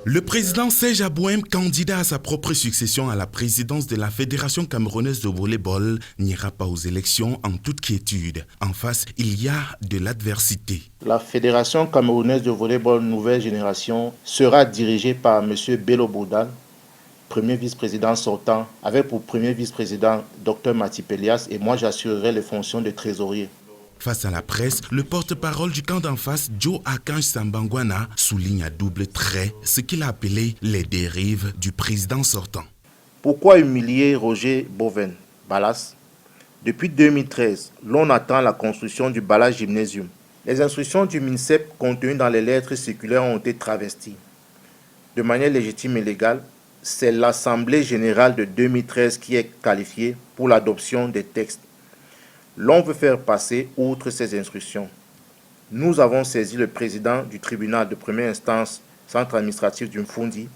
Le président Serge Abouem, candidat à sa propre succession à la présidence de la Fédération camerounaise de volleyball, n'ira pas aux élections en toute quiétude. En face, il y a de l'adversité. La Fédération camerounaise de volleyball nouvelle génération sera dirigée par M. Bello Boudal, premier vice-président sortant, avec pour premier vice-président Dr Mati Pelias, et moi j'assurerai les fonctions de trésorier. Face à la presse, le porte-parole du camp d'en face, Joe Akanj Sambangwana, souligne à double trait ce qu'il a appelé les dérives du président sortant. Pourquoi humilier Roger Boven, Balas? Depuis 2013, l'on attend la construction du Balas Gymnasium. Les instructions du MINSEP contenues dans les lettres circulaires ont été travesties. De manière légitime et légale, c'est l'Assemblée générale de 2013 qui est qualifiée pour l'adoption des textes. L'on veut faire passer outre ces instructions. Nous avons saisi le président du tribunal de première instance, centre administratif du Mfundi,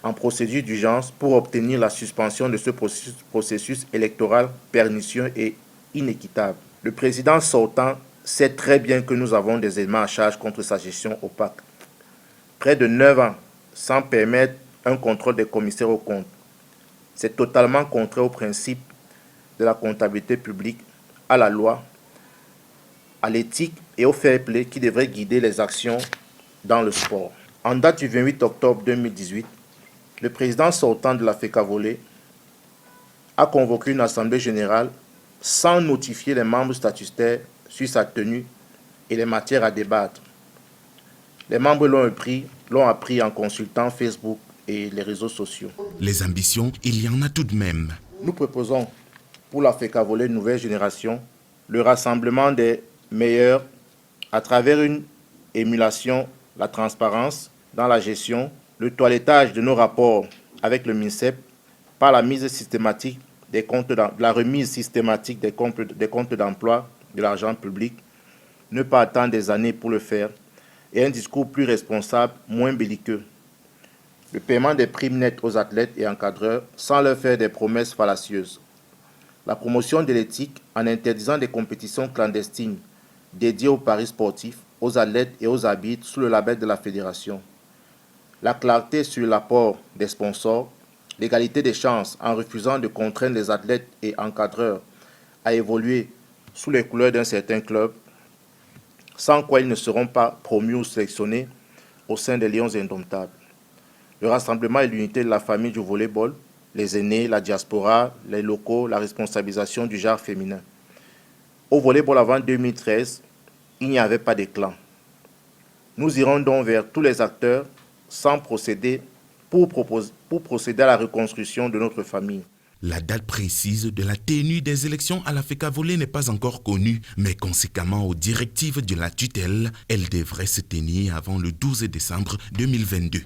en procédure d'urgence pour obtenir la suspension de ce processus électoral pernicieux et inéquitable. Le président sortant sait très bien que nous avons des éléments à charge contre sa gestion opaque. Près de 9 ans sans permettre un contrôle des commissaires aux comptes. C'est totalement contraire au principe de la comptabilité publique, à la loi, à l'éthique et au fair play qui devrait guider les actions dans le sport. En date du 28 octobre 2018, le président sortant de la FECA Volley a convoqué une assemblée générale sans notifier les membres statutaires sur sa tenue et les matières à débattre. Les membres l'ont appris en consultant Facebook et les réseaux sociaux. Les ambitions, il y en a tout de même. Nous proposons pour la FECA Volley nouvelle génération le rassemblement des meilleurs à travers une émulation, la transparence dans la gestion, le toilettage de nos rapports avec le MINSEP par la mise systématique des comptes, la remise systématique des comptes d'emploi de l'argent public, ne pas attendre des années pour le faire, et un discours plus responsable, moins belliqueux. Le paiement des primes nettes aux athlètes et encadreurs sans leur faire des promesses fallacieuses. La promotion de l'éthique en interdisant des compétitions clandestines dédiées aux paris sportifs, aux athlètes et aux arbitres sous le label de la fédération. La clarté sur l'apport des sponsors, l'égalité des chances en refusant de contraindre les athlètes et encadreurs à évoluer sous les couleurs d'un certain club, sans quoi ils ne seront pas promus ou sélectionnés au sein des Lions indomptables. Le rassemblement et l'unité de la famille du volleyball, les aînés, la diaspora, les locaux, la responsabilisation du genre féminin. Au volleyball avant 2013, il n'y avait pas de clan. Nous irons donc vers tous les acteurs sans procéder pour procéder à la reconstruction de notre famille. La date précise de la tenue des élections à la FECA Volley n'est pas encore connue, mais conséquemment aux directives de la tutelle, elle devrait se tenir avant le 12 décembre 2022.